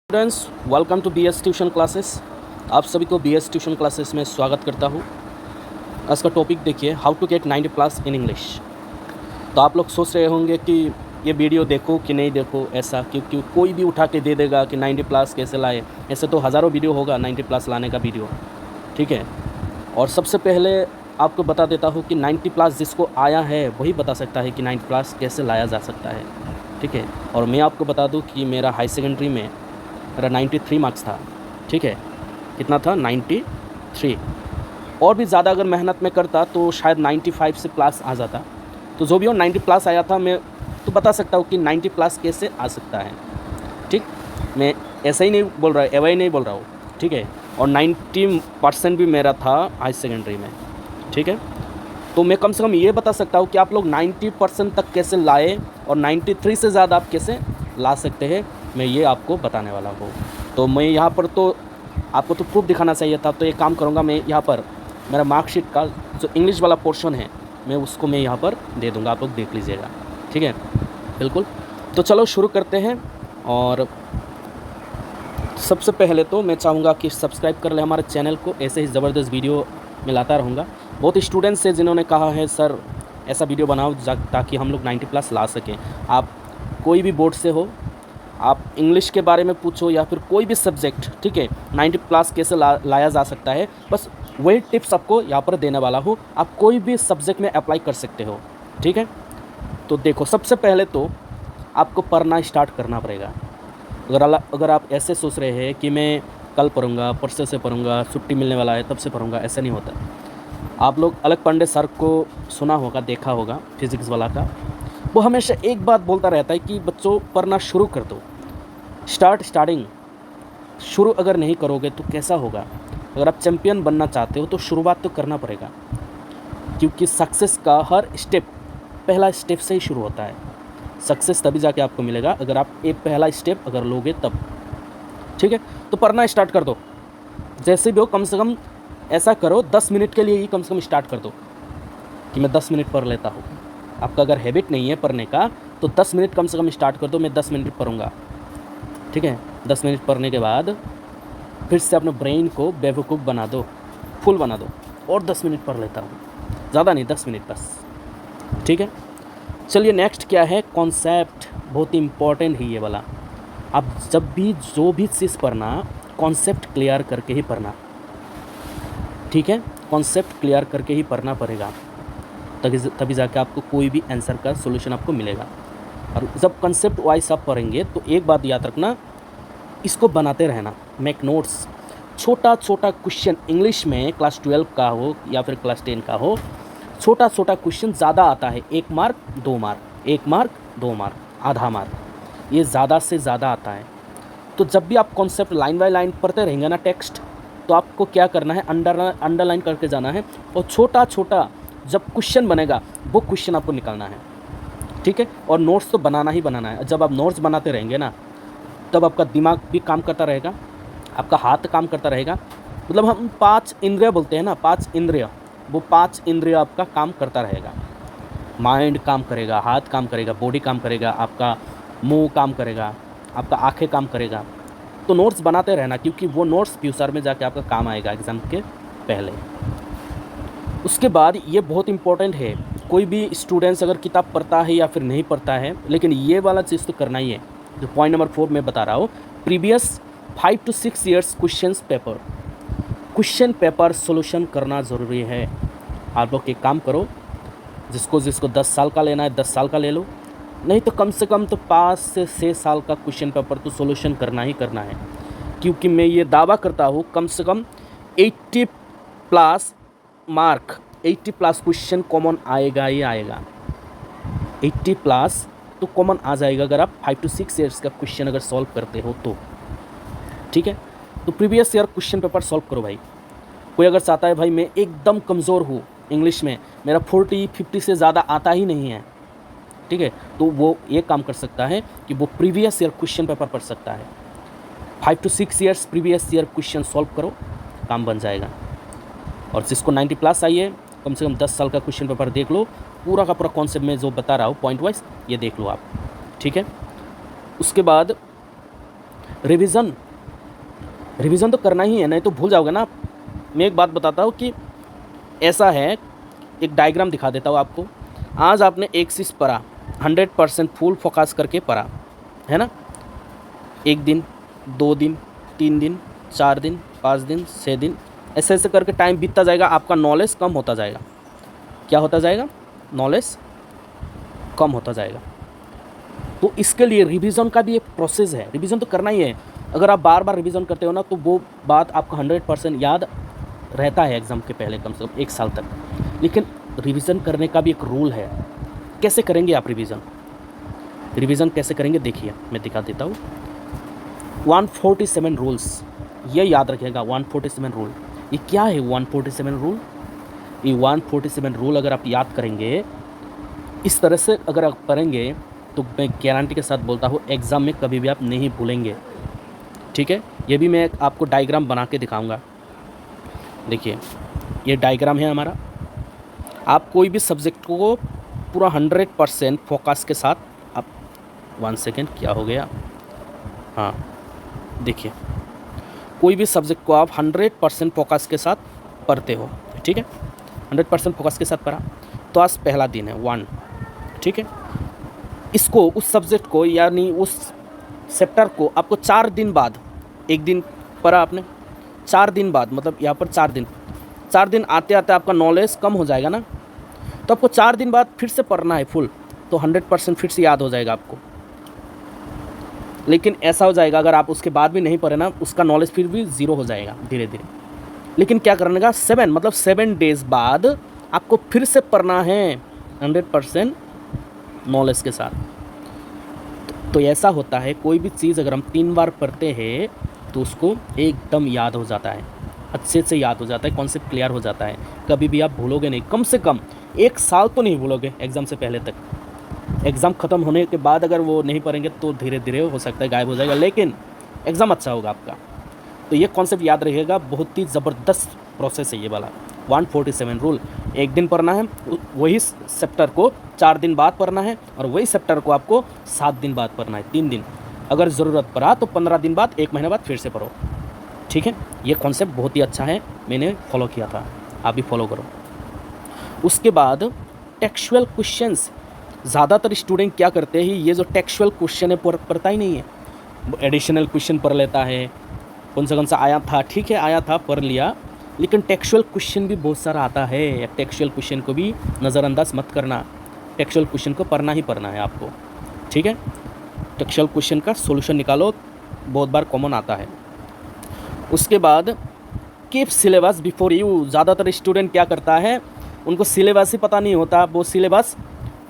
Students, welcome to BS tuition classes. आप सभी को BS ट्यूशन क्लासेस में स्वागत करता हूँ। आज का टॉपिक देखिए, how to get 90 plus in English. तो आप लोग सोच रहे होंगे कि ये वीडियो देखो कि नहीं देखो, ऐसा क्योंकि कोई भी उठा के दे देगा कि 90 प्लस कैसे लाए। ऐसे तो हज़ारों वीडियो होगा 90 प्लस लाने का वीडियो, ठीक है। और सबसे पहले आपको बता देता हूँ कि 90 प्लस जिसको आया है वही बता सकता है कि 90 प्लस कैसे लाया जा सकता है, ठीक है। और मैं आपको बता दूँ कि मेरा हाई सेकेंडरी में मेरा 93 मार्क्स था, ठीक है। कितना था? 93। और भी ज़्यादा अगर मेहनत में करता तो शायद 95 से प्लस आ जाता। तो जो भी हो 90 प्लस आया था। मैं तो बता सकता हूँ कि 90 प्लस कैसे आ सकता है, ठीक। मैं ऐसा ही नहीं बोल रहा, एवं ही नहीं बोल रहा हूँ, ठीक है। और 90% भी मेरा था हाई सेकेंडरी में, ठीक है। तो मैं कम से कम ये बता सकता हूँ कि आप लोग 90% तक कैसे लाए और 93 से ज़्यादा आप कैसे ला सकते हैं, मैं ये आपको बताने वाला हूँ। तो मैं यहाँ पर तो आपको तो प्रूफ दिखाना चाहिए था, तो एक काम करूँगा, मैं यहाँ पर मेरा मार्कशीट का जो इंग्लिश वाला पोर्शन है मैं उसको मैं यहाँ पर दे दूँगा, आप लोग देख लीजिएगा, ठीक है। बिल्कुल। तो चलो शुरू करते हैं। और सबसे पहले तो मैं चाहूँगा कि सब्सक्राइब कर ले हमारे चैनल को, ऐसे ही ज़बरदस्त वीडियो मैं लाता रहूँगा। बहुत स्टूडेंट्स हैं जिन्होंने कहा है सर ऐसा वीडियो बनाओ ताकि हम लोग 90 प्लस ला सकें। आप कोई भी बोर्ड से हो, आप इंग्लिश के बारे में पूछो या फिर कोई भी सब्जेक्ट, ठीक है, 90 प्लस कैसे लाया जा सकता है, बस वही टिप्स आपको यहाँ पर देने वाला हूँ। आप कोई भी सब्जेक्ट में अप्लाई कर सकते हो, ठीक है। तो देखो, सबसे पहले तो आपको पढ़ना स्टार्ट करना पड़ेगा। अगर आप ऐसे सोच रहे हैं कि मैं कल पढ़ूंगा, परसों से पढ़ूंगा, छुट्टी मिलने वाला है तब से पढ़ूंगा, ऐसा नहीं होता। आप लोग अलग पांडे सर को सुना होगा, देखा होगा, फिज़िक्स वाला का। वो हमेशा एक बात बोलता रहता है कि बच्चों पढ़ना शुरू कर दो। स्टार्टिंग शुरू अगर नहीं करोगे तो कैसा होगा। अगर आप चैम्पियन बनना चाहते हो तो शुरुआत तो करना पड़ेगा, क्योंकि सक्सेस का हर स्टेप पहला स्टेप से ही शुरू होता है। सक्सेस तभी जाके आपको मिलेगा अगर आप एक पहला स्टेप अगर लोगे तब, ठीक है। तो पढ़ना स्टार्ट कर दो, जैसे भी हो। कम से कम ऐसा करो 10 मिनट के लिए ही कम से कम स्टार्ट कर दो कि मैं 10 मिनट पढ़ लेता हूँ। आपका अगर हैबिट नहीं है पढ़ने का तो 10 मिनट कम से कम स्टार्ट कर दो, मैं 10 मिनट पढ़ूँगा, ठीक है। 10 मिनट पढ़ने के बाद फिर से अपने ब्रेन को बेवकूफ़ बना दो, फुल बना दो, और 10 मिनट पढ़ लेता हूँ, ज़्यादा नहीं, 10 मिनट बस, ठीक है। चलिए नेक्स्ट क्या है, कॉन्सेप्ट। बहुत इंपॉर्टेंट है ये वाला। आप जब भी जो भी चीज़ पढ़ना, कॉन्सेप्ट क्लियर करके ही पढ़ना, ठीक है। कॉन्सेप्ट क्लियर करके ही पढ़ना पड़ेगा, तभी जाके आपको कोई भी आंसर का सॉल्यूशन आपको मिलेगा। और जब कॉन्सेप्ट वाइज आप पढ़ेंगे तो एक बात याद रखना, इसको बनाते रहना, मेक नोट्स। छोटा छोटा क्वेश्चन इंग्लिश में क्लास 12 का हो या फिर क्लास 10 का हो, छोटा छोटा क्वेश्चन ज़्यादा आता है। 1 मार्क 2 मार्क, 1 मार्क 2 मार्क, आधा मार्क, ये ज़्यादा से ज़्यादा आता है। तो जब भी आप कॉन्सेप्ट लाइन बाय लाइन पढ़ते रहेंगे ना टेक्स्ट, तो आपको क्या करना है, अंडरलाइन करके जाना है। और छोटा छोटा जब क्वेश्चन बनेगा वो क्वेश्चन आपको निकालना है, ठीक है। और नोट्स तो बनाना ही बनाना है। जब आप नोट्स बनाते रहेंगे ना, तब आपका दिमाग भी काम करता रहेगा, आपका हाथ काम करता रहेगा। मतलब हम 5 इंद्रिय बोलते हैं ना, 5 इंद्रिय, वो 5 इंद्रिय आपका काम करता रहेगा। माइंड काम करेगा, हाथ काम करेगा, बॉडी काम करेगा, आपका मुंह काम करेगा, आपका आंखें काम करेगा। तो नोट्स बनाते रहना, क्योंकि वो नोट्स फ्यूचर में जाके आपका काम आएगा एग्ज़ाम के पहले। उसके बाद ये बहुत इंपॉर्टेंट है, कोई भी स्टूडेंट्स अगर किताब पढ़ता है या फिर नहीं पढ़ता है, लेकिन ये वाला चीज़ तो करना ही है। जो पॉइंट नंबर 4 मैं बता रहा हूँ, previous 5 to 6 years question paper solution करना ज़रूरी है। आप लोग एक काम करो, जिसको 10 साल का लेना है 10 साल का ले लो, नहीं तो कम से कम तो 5 से 6 साल का क्वेश्चन पेपर तो सोल्यूशन करना ही करना है। क्योंकि मैं ये दावा करता हूँ कम से कम 80 plus mark, 80 plus question common आएगा ही आएगा। 80 प्लस तो कॉमन आ जाएगा अगर आप 5 to 6 ईयर्स का क्वेश्चन अगर सॉल्व करते हो तो, ठीक है। तो previous year question paper solve करो भाई। कोई अगर चाहता है भाई मैं एकदम कमज़ोर हूँ इंग्लिश में, मेरा 40-50 से ज़्यादा आता ही नहीं है, ठीक है, तो वो ये काम कर सकता है कि वो प्रीवियस ईयर क्वेश्चन पेपर पढ़ सकता है। 5 to 6 years previous year question solve करो, काम बन जाएगा। और जिसको 90 प्लस आइए, कम से कम 10 साल का क्वेश्चन पेपर देख लो, पूरा का पूरा कॉन्सेप्ट में जो बता रहा हूँ पॉइंट वाइज, ये देख लो आप, ठीक है। उसके बाद रिवीजन रिवीजन तो करना ही है, नहीं तो भूल जाओगे ना आप। मैं एक बात बताता हूँ कि ऐसा है, एक डायग्राम दिखा देता हूँ आपको। आज आपने एक चीज़ पढ़ा, 100% फुल फोकस करके पढ़ा, है ना। 1 दिन, 2 दिन, 3 दिन, 4 दिन, 5 दिन, 6 दिन, ऐसे ऐसे करके टाइम बीतता जाएगा, आपका नॉलेज कम होता जाएगा। क्या होता जाएगा? नॉलेज कम होता जाएगा। तो इसके लिए रिवीजन का भी एक प्रोसेस है, रिवीजन तो करना ही है। अगर आप बार बार रिवीजन करते हो ना, तो वो बात आपको 100% याद रहता है एग्ज़ाम के पहले कम से कम 1 साल तक। लेकिन रिवीजन करने का भी एक रूल है। कैसे करेंगे आप रिवीजन? रिवीजन कैसे करेंगे देखिए, मैं दिखा देता हूँ। 147 रूल्स, ये याद रखिएगा। 147 रूल, ये क्या है 147 रूल? ये 147 रूल अगर आप याद करेंगे, इस तरह से अगर आप पढ़ेंगे, तो मैं गारंटी के साथ बोलता हूँ एग्ज़ाम में कभी भी आप नहीं भूलेंगे। ठीक है, ये भी मैं आपको डायग्राम बना के दिखाऊंगा। देखिए, ये डायग्राम है हमारा। आप कोई भी सब्जेक्ट को पूरा 100% फोकस के साथ, आप 1 सेकेंड, क्या हो गया? हाँ, देखिए, कोई भी सब्जेक्ट को आप 100% फोकस के साथ पढ़ते हो, ठीक है। 100% फोकस के साथ पढ़ा, तो आज पहला दिन है 1, ठीक है। इसको, उस सब्जेक्ट को, यानी उस चैप्टर को आपको 4 दिन बाद, 1 दिन पढ़ा आपने, 4 दिन बाद, मतलब यहाँ पर 4 दिन आते आते आपका नॉलेज कम हो जाएगा ना, तो आपको 4 दिन बाद फिर से पढ़ना है फुल, तो 100% फिर से याद हो जाएगा आपको। लेकिन ऐसा हो जाएगा अगर आप उसके बाद भी नहीं पढ़े ना, उसका नॉलेज फिर भी ज़ीरो हो जाएगा धीरे धीरे। लेकिन क्या करने का, 7 डेज़ बाद आपको फिर से पढ़ना है 100% नॉलेज के साथ। तो ऐसा होता है, कोई भी चीज़ अगर हम 3 बार पढ़ते हैं तो उसको एकदम याद हो जाता है, अच्छे से याद हो जाता है, कॉन्सेप्ट क्लियर हो जाता है। कभी भी आप भूलोगे नहीं, कम से कम 1 साल तो नहीं भूलोगे एग्ज़ाम से पहले तक। एग्ज़ाम ख़त्म होने के बाद अगर वो नहीं पढ़ेंगे तो धीरे धीरे हो सकता है गायब हो जाएगा, लेकिन एग्ज़ाम अच्छा होगा आपका। तो ये कॉन्सेप्ट याद रखिएगा, बहुत ही ज़बरदस्त प्रोसेस है ये वाला। 147 रूल, 1 दिन पढ़ना है, वही चैप्टर को 4 दिन बाद पढ़ना है, और वही चैप्टर को आपको 7 दिन बाद पढ़ना है, 3 दिन। अगर ज़रूरत पड़ा तो 15 दिन बाद, 1 महीने बाद फिर से पढ़ो, ठीक है। ये कॉन्सेप्ट बहुत ही अच्छा है, मैंने फॉलो किया था, आप भी फॉलो करो। उसके बाद टेक्सचुअल क्वेश्चंस, ज़्यादातर स्टूडेंट क्या करते हैं, ये जो टेक्सचुअल क्वेश्चन है पढ़ता ही नहीं है, एडिशनल क्वेश्चन पढ़ लेता है। कौन सा आया था, ठीक है, आया था, पढ़ लिया, लेकिन टेक्सचुअल क्वेश्चन भी बहुत सारा आता है। टेक्सचुअल क्वेश्चन को भी नज़रअंदाज मत करना, टेक्सचुअल क्वेश्चन को पढ़ना ही पढ़ना है आपको, ठीक है। टेक्सचुअल क्वेश्चन का सॉल्यूशन निकालो, बहुत बार कॉमन आता है। उसके बाद कीप सिलेबस बिफोर यू, ज़्यादातर स्टूडेंट क्या करता है, उनको सिलेबस ही पता नहीं होता, वो सिलेबस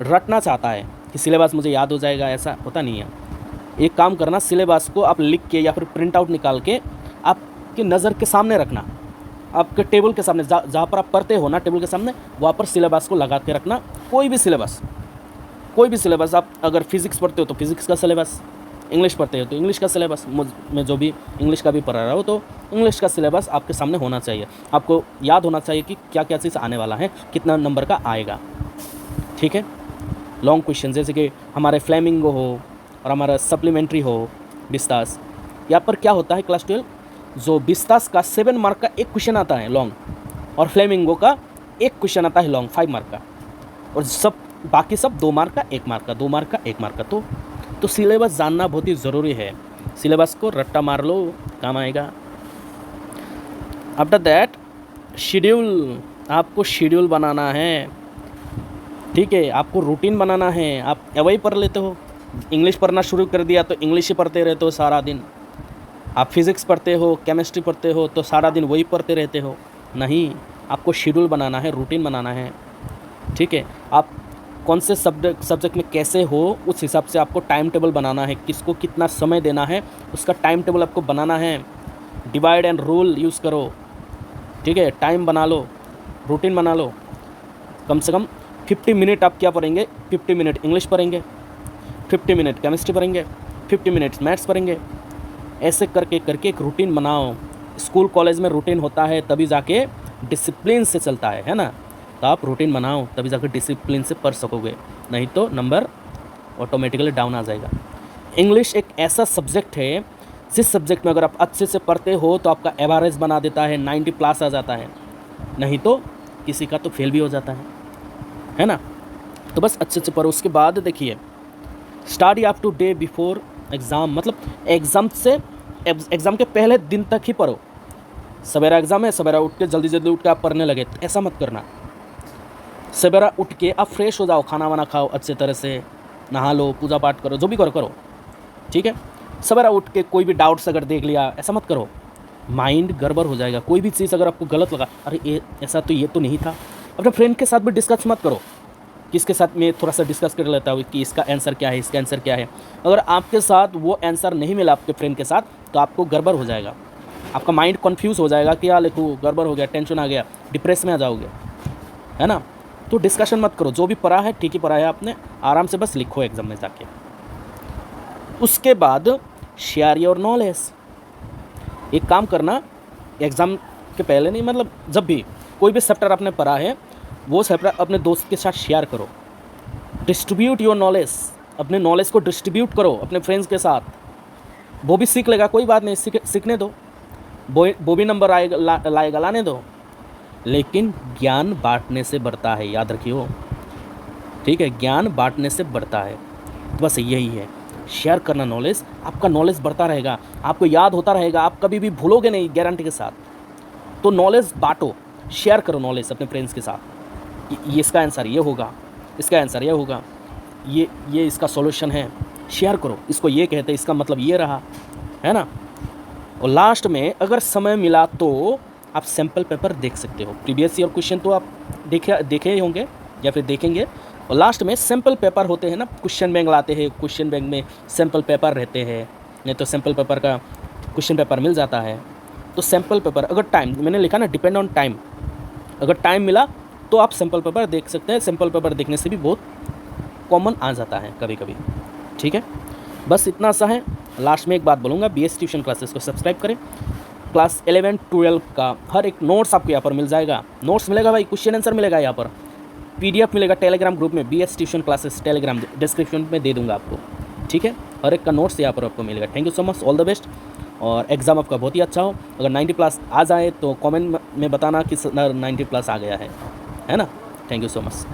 रटना चाहता है कि सिलेबस मुझे याद हो जाएगा, ऐसा होता नहीं है। एक काम करना, सिलेबस को आप लिख के या फिर प्रिंट आउट निकाल के आपके नज़र के सामने रखना, आपके टेबल के सामने, जहाँ पर आप पढ़ते हो ना, टेबल के सामने, वहाँ पर सिलेबस को लगा के रखना। कोई भी सिलेबस, आप अगर फिज़िक्स पढ़ते हो तो फिज़िक्स का सिलेबस, इंग्लिश पढ़ते हो तो इंग्लिश का सिलेबस, मैं जो भी इंग्लिश का भी पढ़ा रहा हूँ तो इंग्लिश का सिलेबस आपके सामने होना चाहिए। आपको याद होना चाहिए कि क्या क्या चीज़ आने वाला है, कितना नंबर का आएगा, ठीक है। लॉन्ग क्वेश्चन जैसे कि हमारे फ्लेमिंगो हो और हमारा सप्लीमेंट्री हो बिस्तास, यहाँ पर क्या होता है, क्लास 12 जो बिस्तास का 7 मार्क का एक क्वेश्चन आता है लॉन्ग, और फ्लेमिंगो का एक क्वेश्चन आता है लॉन्ग 5 मार्क का, और सब बाकी सब 2 मार्क का, 1 मार्क का, 2 मार्क का, 1 मार्क का। तो सिलेबस जानना बहुत ही ज़रूरी है, सिलेबस को रट्टा मार लो, काम आएगा। आफ्टर दैट शेड्यूल, आपको शेड्यूल बनाना है, ठीक है, आपको रूटीन बनाना है। आप वही पढ़ लेते हो, इंग्लिश पढ़ना शुरू कर दिया तो इंग्लिश ही पढ़ते रहते हो सारा दिन। आप फिज़िक्स पढ़ते हो, केमिस्ट्री पढ़ते हो तो सारा दिन वही पढ़ते रहते हो, नहीं, आपको शेड्यूल बनाना है, रूटीन बनाना है, ठीक है। आप कौन से सब्जेक्ट में कैसे हो, उस हिसाब से आपको टाइम टेबल बनाना है, किसको कितना समय देना है, उसका टाइम टेबल आपको बनाना है। डिवाइड एंड रूल यूज़ करो, ठीक है, टाइम बना लो, रूटीन बना लो। कम से कम 50 मिनट आप क्या पढ़ेंगे, 50 मिनट इंग्लिश पढ़ेंगे, 50 मिनट केमिस्ट्री पढ़ेंगे, 50 मिनट्स मैथ्स पढ़ेंगे। ऐसे करके करके एक रूटीन बनाओ। स्कूल कॉलेज में रूटीन होता है तभी जाके डिसिप्लिन से चलता है ना। तो आप रूटीन बनाओ तभी जाकर डिसिप्लिन से पढ़ सकोगे, नहीं तो नंबर ऑटोमेटिकली डाउन आ जाएगा। इंग्लिश एक ऐसा सब्जेक्ट है जिस सब्जेक्ट में अगर आप अच्छे से पढ़ते हो तो आपका एवरेज बना देता है, 90 प्लस आ जाता है, नहीं तो किसी का तो फेल भी हो जाता है ना। तो बस अच्छे से पढ़ो। उसके बाद देखिए, study up to day before exam, मतलब एग्ज़ाम के पहले दिन तक ही पढ़ो। सवेरा एग्ज़ाम है, सवेरा उठ के जल्दी उठ के आप पढ़ने लगे, तो ऐसा मत करना। सवेरा उठ के आप फ्रेश हो जाओ, खाना वाना खाओ, अच्छे तरह से नहा लो, पूजा पाठ करो, जो भी करो, ठीक है। सवेरा उठ के कोई भी डाउट्स अगर देख लिया, ऐसा मत करो, माइंड गड़बड़ हो जाएगा। कोई भी चीज़ अगर आपको गलत लगा, अरे ये ऐसा तो ये तो नहीं था, अपने फ्रेंड के साथ भी डिस्कस मत करो। किसके साथ मैं थोड़ा सा डिस्कस कर लेता हूँ कि इसका आंसर क्या है, इसका आंसर क्या है। अगर आपके साथ वो आंसर नहीं मिला आपके फ्रेंड के साथ, तो आपको गड़बड़ हो जाएगा, आपका माइंड कन्फ्यूज़ हो जाएगा कि यार लिखूँ, गड़बड़ हो गया, टेंशन आ गया, डिप्रेस में आ जाओगे, है ना। तो डिस्कशन मत करो, जो भी पढ़ा है ठीक ही पढ़ा है आपने, आराम से बस लिखो एग्ज़ाम में जाके। उसके बाद शेयर योर नॉलेज। एक काम करना, एग्ज़ाम के पहले नहीं, मतलब जब भी कोई भी चैप्टर आपने पढ़ा है, वो चैप्टर अपने दोस्त के साथ शेयर करो। डिस्ट्रीब्यूट योर नॉलेज, अपने नॉलेज को डिस्ट्रीब्यूट करो अपने फ्रेंड्स के साथ। वो भी सीख लेगा, कोई बात नहीं, सीखने दो, वो भी नंबर लाएगा, लाने दो। लेकिन ज्ञान बांटने से बढ़ता है, याद रखियो, ठीक है। ज्ञान बांटने से बढ़ता है, तो बस यही है, शेयर करना नॉलेज। आपका नॉलेज बढ़ता रहेगा, आपको याद होता रहेगा, आप कभी भी भूलोगे नहीं, गारंटी के साथ। तो नॉलेज बांटो, शेयर करो नॉलेज अपने फ्रेंड्स के साथ। ये इसका आंसर ये होगा, इसका आंसर ये होगा, ये इसका सॉल्यूशन है, शेयर करो। इसको ये कहते हैं, इसका मतलब ये रहा, है ना। और लास्ट में अगर समय मिला तो आप सैम्पल पेपर देख सकते हो। प्रीवियस ईयर क्वेश्चन तो आप देखे ही होंगे या फिर देखेंगे। और लास्ट में सैम्पल पेपर होते हैं ना, क्वेश्चन बैंक लाते हैं, क्वेश्चन बैंक में सैम्पल पेपर रहते हैं, नहीं तो सैम्पल पेपर का क्वेश्चन पेपर मिल जाता है। तो सैम्पल पेपर अगर टाइम, मैंने लिखा ना, डिपेंड ऑन टाइम, अगर टाइम मिला तो आप सैम्पल पेपर देख सकते हैं। सैम्पल पेपर देखने से भी बहुत कॉमन आ जाता है कभी कभी, ठीक है। बस इतना सा है। लास्ट में एक बात बोलूँगा, BS ट्यूशन क्लासेस को सब्सक्राइब करें। क्लास 11-12 का हर एक नोट्स आपको यहाँ पर मिल जाएगा। नोट्स मिलेगा भाई, क्वेश्चन आंसर मिलेगा, यहाँ पर PDF मिलेगा टेलीग्राम ग्रुप में, BS tuition classes Telegram, description में दे दूँगा आपको, ठीक है। हर एक का नोट्स यहाँ पर आपको मिलेगा। Thank you so much, all the best. और एग्ज़ाम आपका बहुत ही अच्छा हो। अगर 90 प्लस आ जाए तो कमेंट में बताना कि 90 प्लस आ गया है ना। Thank you so much.